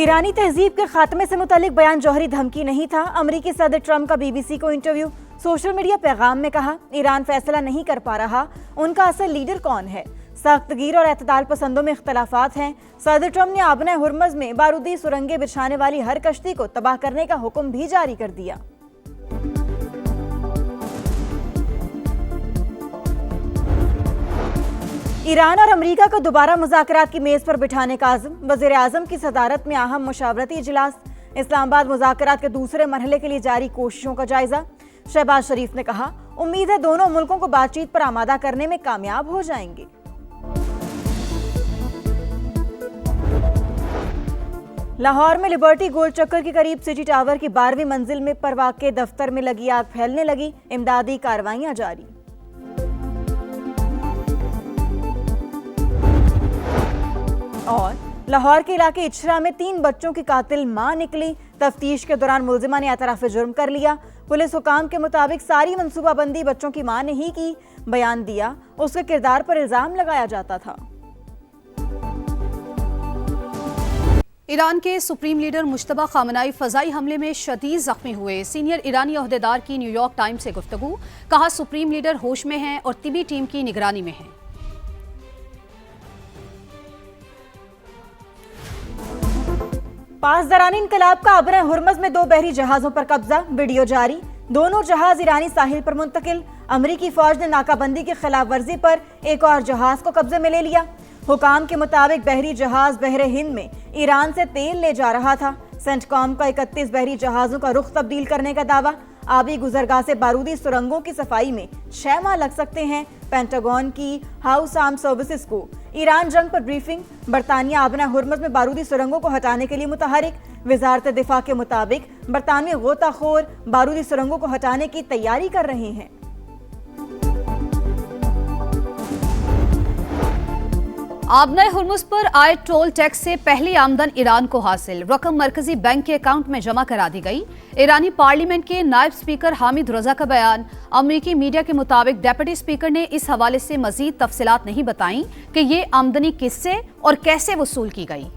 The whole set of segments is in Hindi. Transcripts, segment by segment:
ईरानी तहजीब के खात्मे से मुतालिक बयान जौहरी धमकी नहीं था। अमरीकी सदर ट्रंप का बीबीसी को इंटरव्यू। सोशल मीडिया पैगाम में कहा, ईरान फैसला नहीं कर पा रहा, उनका असल लीडर कौन है। सख्तगीर और एतदाल पसंदों में इख्तलाफात हैं। सदर ट्रंप ने आबना हुर्मज में बारूदी सुरंगें बिछाने वाली हर कश्ती को तबाह करने का हुक्म भी जारी कर दिया। ईरान और अमेरिका को दोबारा मुज़ाकरात की मेज पर बिठाने का आज़म। वज़ीर आज़म की सदारत में अहम मुशावरती इजलास। इस्लामाबाद मुज़ाकरात के दूसरे मरहले के लिए जारी कोशिशों का जायजा। शहबाज शरीफ ने कहा, उम्मीद है दोनों मुल्कों को बातचीत पर आमादा करने में कामयाब हो जाएंगे। लाहौर में लिबर्टी गोल चक्कर के करीब सिटी टावर की 12वीं मंजिल में पर वाक़े दफ्तर में लगी आग फैलने लगी। इमदादी कार्रवाइयां जारी। और लाहौर के इलाके इचरा में 3 बच्चों की कातिल मां निकली। तफ्तीश के दौरान मुलजिमा ने एतराफ़ जुर्म कर लिया। पुलिस हुकाम के मुताबिक सारी मंसूबाबंदी बच्चों की मां ने ही की। बयान दिया, उसके किरदार पर इल्जाम लगाया जाता था। ईरान के सुप्रीम लीडर मुश्तबा खामनाई फजाई हमले में शदीद जख्मी हुए। सीनियर ईरानी ओहदेदार की न्यूयॉर्क टाइम्स से गुफ्तगू। कहा, सुप्रीम लीडर होश में हैं और तिबी टीम की निगरानी में हैं। पासदारानी इनकलाब का आबना हुर्मज में 2 बहरी जहाजों पर कब्जा। वीडियो जारी। दोनों जहाज ईरानी साहिल पर मुंतकिल। अमरीकी फौज ने नाकाबंदी की खिलाफ वर्जी पर एक और जहाज को कब्जे में ले लिया। हुकाम के मुताबिक बहरी जहाज बहरे हिंद में ईरान से तेल ले जा रहा था। सेंटकॉम का 31 बहरी जहाजों का रुख तब्दील करने का दावा। आबी गुजरगाह से बारूदी सुरंगों की सफाई में 6 माह लग सकते हैं। पेंटागन की हाउस आर्म सर्विसेज को ईरान जंग पर ब्रीफिंग। बरतानिया आबना हुर्मज में बारूदी सुरंगों को हटाने के लिए मुतहरिक। वजारत दिफा के मुताबिक बरतानवी गोताखोर बारूदी सुरंगों को हटाने की तैयारी कर रहे हैं। आबना हुर्मुज पर आए टोल टैक्स से पहली आमदन ईरान को हासिल। रकम मरकजी बैंक के अकाउंट में जमा करा दी गई। ईरानी पार्लियामेंट के नायब स्पीकर हामिद रजा का बयान। अमरीकी मीडिया के मुताबिक डेप्यूटी स्पीकर ने इस हवाले से मजीद तफसीलात नहीं बताई कि ये आमदनी किससे और कैसे वसूल की गई।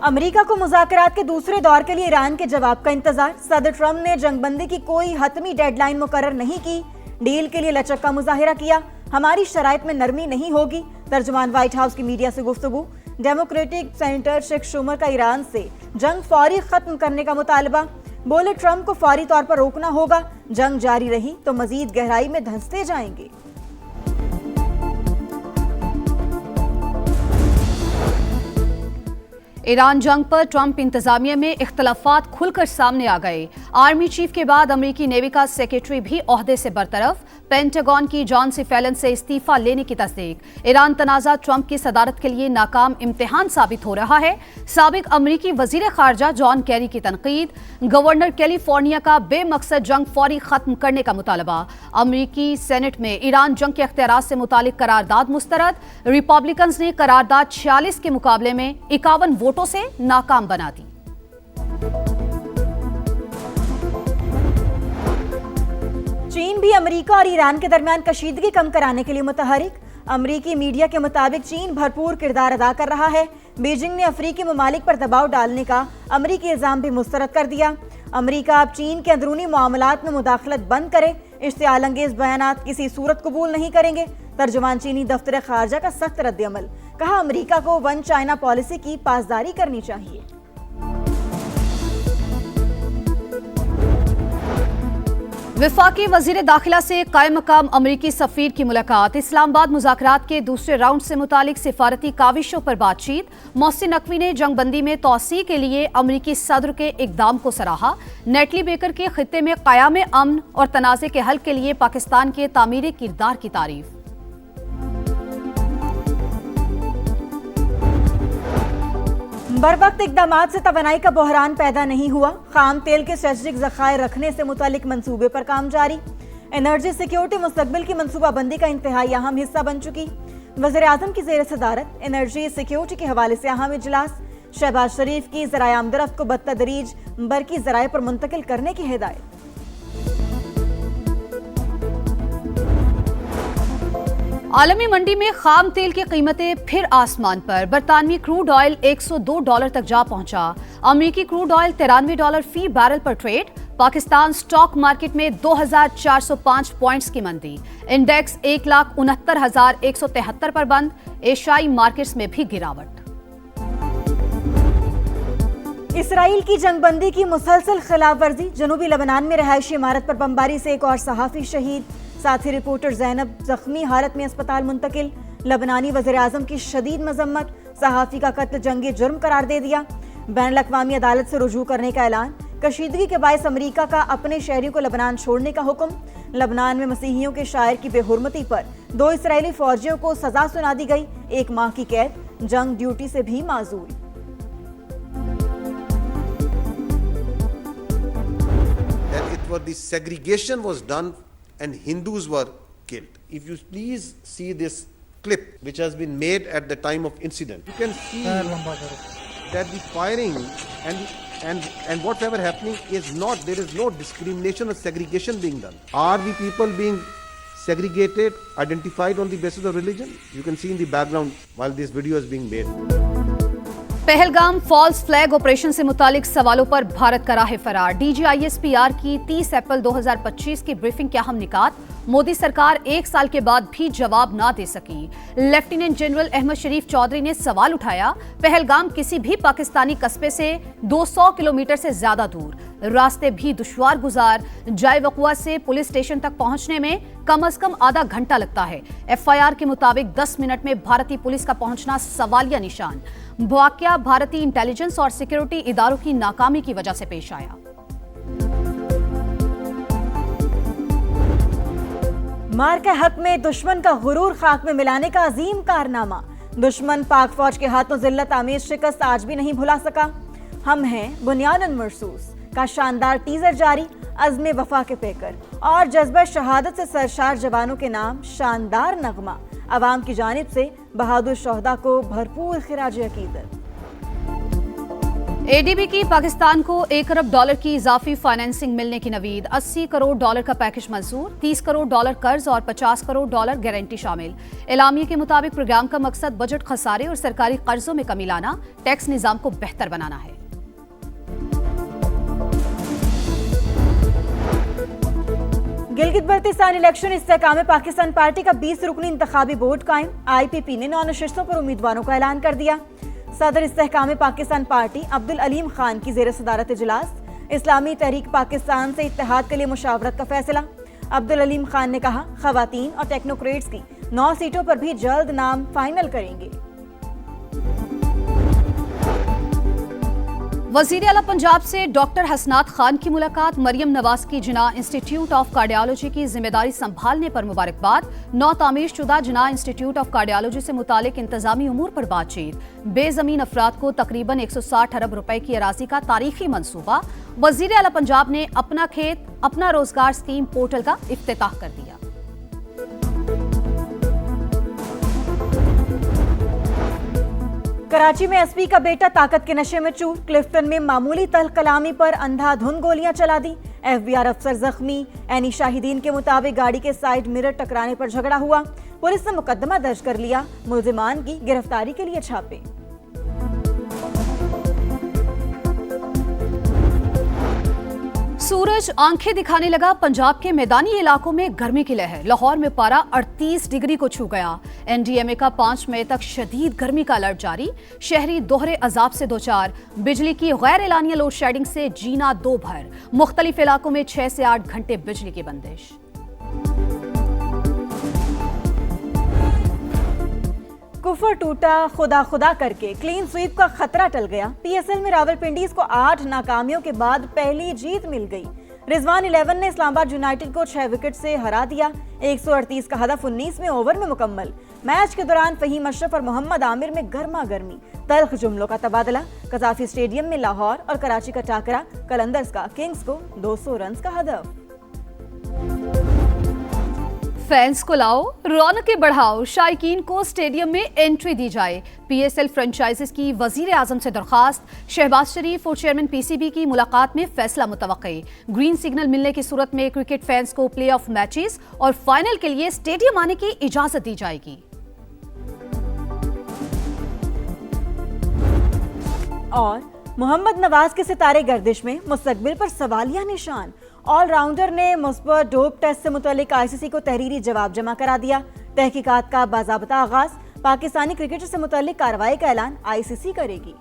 अमेरिका को मुज़ाकरात के दूसरे दौर के लिए ईरान के जवाब का इंतजार। सदर ट्रंप ने जंगबंदी की कोई हतमी डेडलाइन मुकर्रर नहीं की। डील के लिए लचक का मुजाहिरा किया। हमारी शराइत में नरमी नहीं होगी। तर्जुमान व्हाइट हाउस की मीडिया से गुफ्तगू। डेमोक्रेटिक सेनेटर शेख शुमर का ईरान से जंग फौरी खत्म करने का मुतालबा। बोले, ट्रंप को फौरी तौर पर रोकना होगा। जंग जारी रही तो मजीद गहराई में धंसते जाएंगे। ईरान जंग पर ट्रंप इंतजामिया में इख्तलाफात खुलकर सामने आ गए। आर्मी चीफ के बाद अमेरिकी नेवी का सेक्रेटरी भी ओहदे से बरतरफ। पेंटागन की जॉन सी फैलन से इस्तीफा लेने की तस्दीक। ईरान तनाज़ा ट्रंप की सदारत के लिए नाकाम इम्तिहान साबित हो रहा है। साबिक अमेरिकी वजीर खारजा जॉन कैरी की तनकीद। गवर्नर कैलिफोर्निया का बेमकसद जंग फौरी खत्म करने का मुतालबा। अमेरिकी सेनेट में ईरान जंग के अख्तियारात से मुतालिक करारदाद मुस्तरद। रिपब्लिकन ने करारदाद 46 के मुकाबले में 51 वोटों से नाकाम बना दी। चीन भी अमेरिका और ईरान के दरमियान कशीदगी कम कराने के लिए मुतहरिक। अमेरिकी मीडिया के मुताबिक चीन भरपूर किरदार अदा कर रहा है। बीजिंग ने अफ्रीकी ममालिक पर दबाव डालने का अमेरिकी इल्जाम भी मुस्तरद कर दिया। अमेरिका अब चीन के अंदरूनी मामलात में मुदाखलत बंद करे। इश्तियाल अंगेज बयानात किसी सूरत कबूल नहीं करेंगे। तर्जुमान चीनी दफ्तर खारजा का सख्त रद्द-ए-अमल। कहा, अमेरिका को वन चाइना पॉलिसी की पासदारी करनी चाहिए। विफाकी वजीर दाखिला से कायम मकाम अमरीकी सफीर की मुलाकात। इस्लामाबाद मुज़ाकरात के दूसरे राउंड से मुतालिक सिफारती काविशों पर बातचीत। मोहसिन नकवी ने जंगबंदी में तौसी के लिए अमरीकी सदर के इकदाम को सराहा। नेटली बेकर के खित्ते में क़याम अमन और तनाज़े के हल के लिए पाकिस्तान के तामीर किरदार की तारीफ। बरवक्त इक़दामात से तवानाई का बहरान पैदा नहीं हुआ। खाम तेल के स्ट्रेटेजिक ज़खायर रखने से मुतालिक मंसूबे पर काम जारी। एनर्जी सिक्योरिटी मुस्तकबिल की मनसूबाबंदी का इंतहाई अहम हिस्सा बन चुकी। वज़ीर आज़म की ज़ेर सदारत एनर्जी सिक्योरिटी के हवाले से अहम इजलास। शहबाज शरीफ की ज़राए आमदरफ्त को बदतदरीज बरकी ज़राए पर मुंतकिल करने की हिदायत। आलमी मंडी में खाम तेल की कीमतें फिर आसमान पर। बरतानवी क्रूड ऑयल $102 तक जा पहुंचा। अमेरिकी क्रूड ऑयल $93 फी बैरल पर ट्रेड। पाकिस्तान स्टॉक मार्केट में 2405 पॉइंट्स की मंदी। इंडेक्स 1,69,173 पर बंद। एशियाई मार्केट्स में भी गिरावट। इसराइल की जंगबंदी की मुसलसल खिलाफवर्जी। जनूबी लेबनान में रहायशी इमारत पर बमबारी से एक और सहाफी शहीद। साथी रिपोर्टर जैनब जख्मी हालत में अस्पताल मुंतकिल। लबनानी वज़ीर-ए-आज़म की शदीद मजम्मत। सहाफी का कत्ल जंगी जुर्म करार दे दिया। बैनुल अक़वामी अदालत से रुजू करने का ऐलान। कशीदगी के बायस अमरीका का अपने शहरियों को लबनान छोड़ने का हुक्म। लबनान में मसीहियों के शायर की बेहुरमती पर 2 इसराइली फौजियों को सजा सुना दी गई। 1 माह की कैद। जंग ड्यूटी से भी माजूल। The segregation was done and Hindus were killed. If you please see this clip which has been made at the time of incident, you can see that the firing and whatever happening is not, there is no discrimination or segregation being done. Are the people being segregated, identified on the basis of religion? You can see in the background while this video is being made. Pahalgam false flag operation से मुतालिक सवालों पर भारत का राह फरार। DGISPR की 30 अप्रैल 2025 की ब्रीफिंग के अहम निकात। मोदी सरकार 1 साल के बाद भी जवाब ना दे सकी। लेफ्टिनेंट जनरल अहमद शरीफ चौधरी ने सवाल उठाया, पहलगाम किसी भी पाकिस्तानी कस्बे से 200 किलोमीटर से ज्यादा दूर, रास्ते भी दुश्वार गुजार। जाए वकुआ से पुलिस स्टेशन तक पहुंचने में कम से कम आधा घंटा लगता है। FIR के मुताबिक 10 मिनट में भारतीय पुलिस का पहुंचना सवालिया निशान। वाकया भारतीय इंटेलिजेंस और सिक्योरिटी इदारों की नाकामी की वजह से पेश आया। मार के हक में दुश्मन का गुरूर खाक में मिलाने का अजीम कारनामा। दुश्मन पाक फौज के हाथों जिल्लत आमीज शिकस्त आज भी नहीं भुला सका। हम हैं बुनियादन महसूस का शानदार टीजर जारी। अज़्म वफा के पेकर और जज्बा शहादत से सरशार जवानों के नाम शानदार नगमा। अवाम की जानिब से बहादुर शोहदा को भरपूर खिराज अकीदत। ADB की पाकिस्तान को $1 अरब की इजाफी फाइनेंसिंग मिलने की नवीद। $80 करोड़ का पैकेज मंजूर। $30 करोड़ कर्ज और $50 करोड़ गारंटी शामिल। एलामिया के मुताबिक प्रोग्राम का मकसद बजट खसारे और सरकारी कर्जों में कमी लाना, टैक्स निजाम को बेहतर बनाना है। गिलगित बल्तिस्तान इलेक्शन इस्तेहकाम पाकिस्तान पार्टी का 20 रुकनी इंतखाबी बोर्ड कायम। IPP ने 9 नशिस्तों पर उम्मीदवारों का ऐलान कर दिया। सदर इस्तेहकाम पाकिस्तान पार्टी अब्दुल अलीम खान की जेर सदारत इजलास। इस्लामी तहरीक पाकिस्तान से इत्तेहाद के लिए मुशावरत का फैसला। अब्दुल अलीम खान ने कहा, खवातीन और टेक्नोक्रेट्स की 9 सीटों पर भी जल्द नाम फाइनल करेंगे। वजीर आला पंजाब से डॉक्टर हसनात खान की मुलाकात। मरियम नवाज की जिना इंस्टीट्यूट ऑफ कार्डियोलॉजी की जिम्मेदारी संभालने पर मुबारकबाद। नौ तामीर शुदा जिना इंस्टीट्यूट ऑफ कार्डियोलॉजी से मुतालिक इंतजामी उमूर पर बातचीत। बेजमीन अफराद को तकरीबन 160 अरब रुपए की अराजी का तारीखी मंसूबा। वजीर आला पंजाब ने अपना खेत अपना रोजगार स्कीम पोर्टल का इफ्तिताह कर दिया। कराची में एसपी का बेटा ताकत के नशे में चूर। क्लिफ्टन में मामूली तल्ख कलामी पर अंधाधुंध गोलियां चला दी। FBI अफसर जख्मी। एनी शाहिदीन के मुताबिक गाड़ी के साइड मिरर टकराने पर झगड़ा हुआ। पुलिस ने मुकदमा दर्ज कर लिया। मुल्जिमान की गिरफ्तारी के लिए छापे। सूरज आंखें दिखाने लगा। पंजाब के मैदानी इलाकों में गर्मी की लहर। लाहौर में पारा 38 डिग्री को छू गया। NDMA का 5 मई तक शदीद गर्मी का अलर्ट जारी। शहरी दोहरे अजाब से दोचार। बिजली की गैर एलानिया लोड शेडिंग से जीना दो भर। मुख्तलिफ इलाकों में 6 से 8 घंटे बिजली की बंदिश। कुफर टूटा खुदा खुदा करके क्लीन स्वीप का खतरा टल गया। PSL में रावलपिंडीज को 8 नाकामियों के बाद पहली जीत मिल गई। रिजवान 11 ने इस्लामाबाद यूनाइटेड को 6 विकेट से हरा दिया। 138 का हदफ 19वें ओवर में मुकम्मल। मैच के दौरान फहीम अशरफ और मोहम्मद आमिर में गर्मा गर्मी। तल्ख जुमलों का तबादला। कजाफी स्टेडियम में लाहौर और कराची का टाकरा। कलंदर्स का किंग्स को 200 रन का हदफ। फैंस को लाओ, रौनकें बढ़ाओ, शायकीन को स्टेडियम में एंट्री दी जाए। पीएसएल फ्रेंचाइजीज की वजीर आजम से दरखास्त। शहबाज शरीफ और चेयरमैन पीसीबी की मुलाकात में फैसला मुतवक्के। ग्रीन सिग्नल मिलने की सूरत में क्रिकेट फैंस को प्ले ऑफ मैचेस और फाइनल के लिए स्टेडियम आने की इजाजत दी जाएगी। और मोहम्मद नवाज के सितारे गर्दिश में, मुस्तकबिल पर सवालिया निशान। ऑलराउंडर ने मुस्बत डोप टेस्ट से मुतल्लिक आईसीसी को तहरीरी जवाब जमा करा दिया। तहकीकात का बाज़ाब्ता आगाज। पाकिस्तानी क्रिकेटर से मुतल्लिक कार्रवाई का ऐलान आईसीसी करेगी।